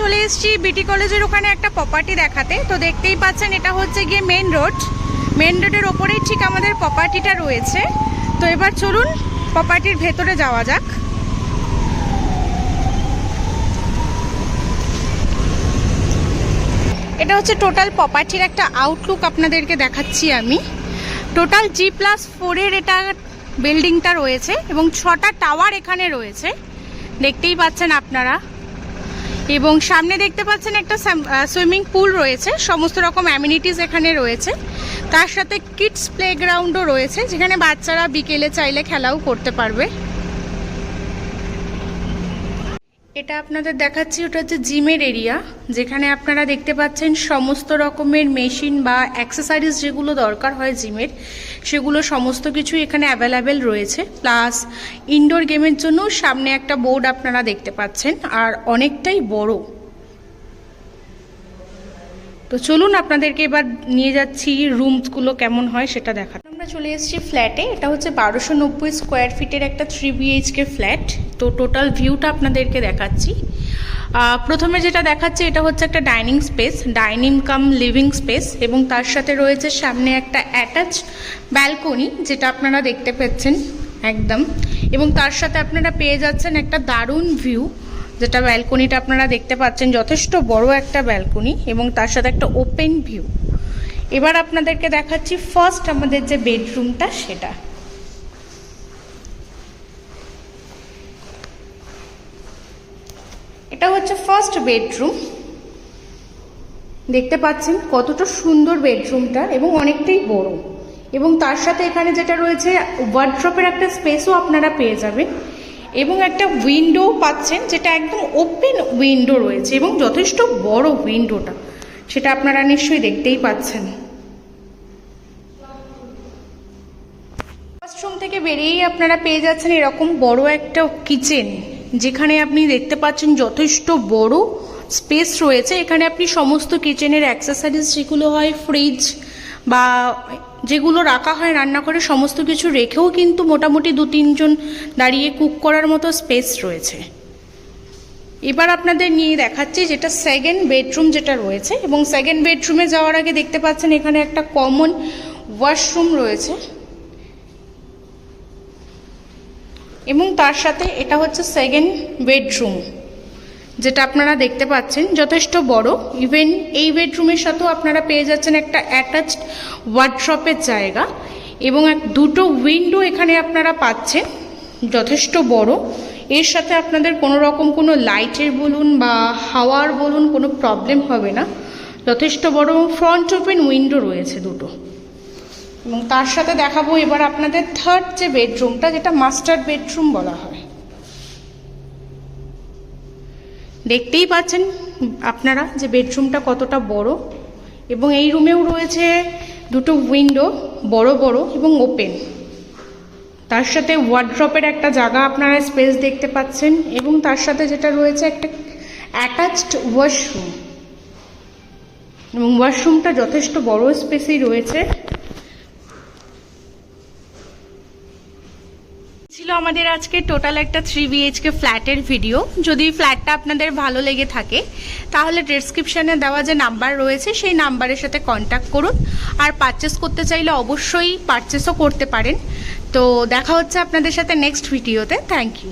চলে এসেছি বিটি কলেজের ওখানে একটা প্রপার্টি দেখাতে। তো দেখতেই পাচ্ছেন এটা হচ্ছে গিয়ে মেন রোডের ওপরেই ঠিক আমাদের প্রপার্টিটা রয়েছে। তো এবার চলুন প্রপার্টির ভেতরে যাওয়া যাক। এটা হচ্ছে টোটাল প্রপার্টির একটা আউটলুক আপনাদেরকে দেখাচ্ছি আমি। টোটাল G+4 এটা বিল্ডিংটা রয়েছে এবং 6টা টাওয়ার এখানে রয়েছে, দেখতেই পাচ্ছেন আপনারা। এবং সামনে দেখতে পাচ্ছেন একটা সুইমিং পুল রয়েছে, সমস্ত রকম অ্যামিনিটিস এখানে রয়েছে। তার সাথে কিডস প্লেগ্রাউন্ডও রয়েছে, যেখানে বাচ্চারা বিকেলে চাইলে খেলাও করতে পারবে। এটা আপনাদের দেখাচ্ছি, ওটা হচ্ছে জিমের এরিয়া, যেখানে আপনারা দেখতে পাচ্ছেন সমস্ত রকমের মেশিন বা অ্যাক্সেসরিজ যেগুলো দরকার হয় জিমের, সেগুলো সমস্ত কিছু এখানে অ্যাভেলেবেল রয়েছে। প্লাস ইনডোর গেমের জন্য সামনে একটা বোর্ড আপনারা দেখতে পাচ্ছেন, আর অনেকটাই বড়। তো চলুন আপনাদেরকে এবার নিয়ে যাচ্ছি রুমসগুলো কেমন হয় সেটা দেখাতে। আমরা চলে এসেছি ফ্ল্যাটে। এটা হচ্ছে 1290 স্কোয়ার ফিটের একটা 3 BHK ফ্ল্যাট। তো টোটাল ভিউটা আপনাদেরকে দেখাচ্ছি। প্রথমে যেটা দেখাচ্ছি এটা হচ্ছে একটা ডাইনিং কাম লিভিং স্পেস, এবং তার সাথে রয়েছে সামনে একটা অ্যাটাচ ব্যালকনি, যেটা আপনারা দেখতে পাচ্ছেন একদম। এবং তার সাথে আপনারা পেয়ে যাচ্ছেন একটা দারুণ ভিউ, যেটা ব্যালকনিটা আপনারা দেখতে পাচ্ছেন, যথেষ্ট বড় একটা ব্যালকনি এবং তার সাথে একটা ওপেন ভিউ। এবার আপনাদেরকে দেখাচ্ছি ফার্স্ট আমাদের যে বেডরুমটা সেটা। এটা হচ্ছে ফার্স্ট বেডরুম, দেখতে পাচ্ছেন কতটা সুন্দর বেডরুমটা এবং অনেকটাই বড়। এবং তার সাথে এখানে যেটা রয়েছে ওয়ার্ড্রপের একটা স্পেসও আপনারা পেয়ে যাবেন, এবং একটা উইন্ডো পাচ্ছেন, যেটা একদম ওপেন উইন্ডো রয়েছে এবং যথেষ্ট বড় উইন্ডোটা, সেটা আপনারা নিশ্চয়ই দেখতেই পাচ্ছেন। ওয়াশরুম থেকে বেরিয়েই আপনারা পেয়ে যাচ্ছেন এরকম বড় একটা কিচেন, যেখানে আপনি দেখতে পাচ্ছেন যথেষ্ট বড় স্পেস রয়েছে। এখানে আপনি সমস্ত কিচেনের অ্যাক্সেসরিজ যেগুলো হয়, ফ্রিজ বা যেগুলো রাখা হয় রান্না করে, সমস্ত কিছু রেখেও কিন্তু মোটামুটি 2-3 জন দাঁড়িয়ে কুক করার মতো স্পেস রয়েছে। এবার আপনাদের নিয়ে দেখাচ্ছি যেটা সেকেন্ড বেডরুম যেটা রয়েছে। এবং সেকেন্ড বেডরুমে যাওয়ার আগে দেখতে পাচ্ছেন এখানে একটা কমন ওয়াশরুম রয়েছে, এবং তার সাথে এটা হচ্ছে সেকেন্ড বেডরুম, যেটা আপনারা দেখতে পাচ্ছেন যথেষ্ট বড়। ইভেন এই বেডরুমের সাথেও আপনারা পেয়ে যাচ্ছেন একটা অ্যাটাচড ওয়ার্ড্রপের জায়গা, এবং দুটো উইন্ডো এখানে আপনারা পাচ্ছেন, যথেষ্ট বড়। এর সাথে আপনাদের কোনো রকম কোনো লাইটের বলুন বা হাওয়ার বলুন কোনো প্রবলেম হবে না, যথেষ্ট বড়। ফ্রন্ট ওপেন উইন্ডো রয়েছে দুটো। এবং তার সাথে দেখাবো এবার আপনাদের থার্ড যে বেডরুমটা, যেটা মাস্টার বেডরুম বলা হয়। দেখতেই পাচ্ছেন আপনারা যে বেডরুমটা কতটা বড়, এবং এই রুমেও রয়েছে দুটো উইন্ডো, বড় বড় এবং ওপেন। তার সাথে ওয়ার্ড্রপের একটা জায়গা আপনারা স্পেস দেখতে পাচ্ছেন, এবং তার সাথে যেটা রয়েছে একটা অ্যাটাচড ওয়াশরুম, এবং ওয়াশরুমটা যথেষ্ট বড় স্পেসেই রয়েছে। ছিল আমাদের আজকে টোটাল একটা 3 BHK ফ্ল্যাটের ভিডিও। যদি ফ্ল্যাটটা আপনাদের ভালো লেগে থাকে তাহলে ডেসক্রিপশনে দেওয়া যে নাম্বার রয়েছে সেই নাম্বারের সাথে কন্ট্যাক্ট করুন। আর পারচেস করতে চাইলে অবশ্যই পারচেসও করতে পারেন। তো দেখা হচ্ছে আপনাদের সাথে নেক্সট ভিডিওতে। Thank you.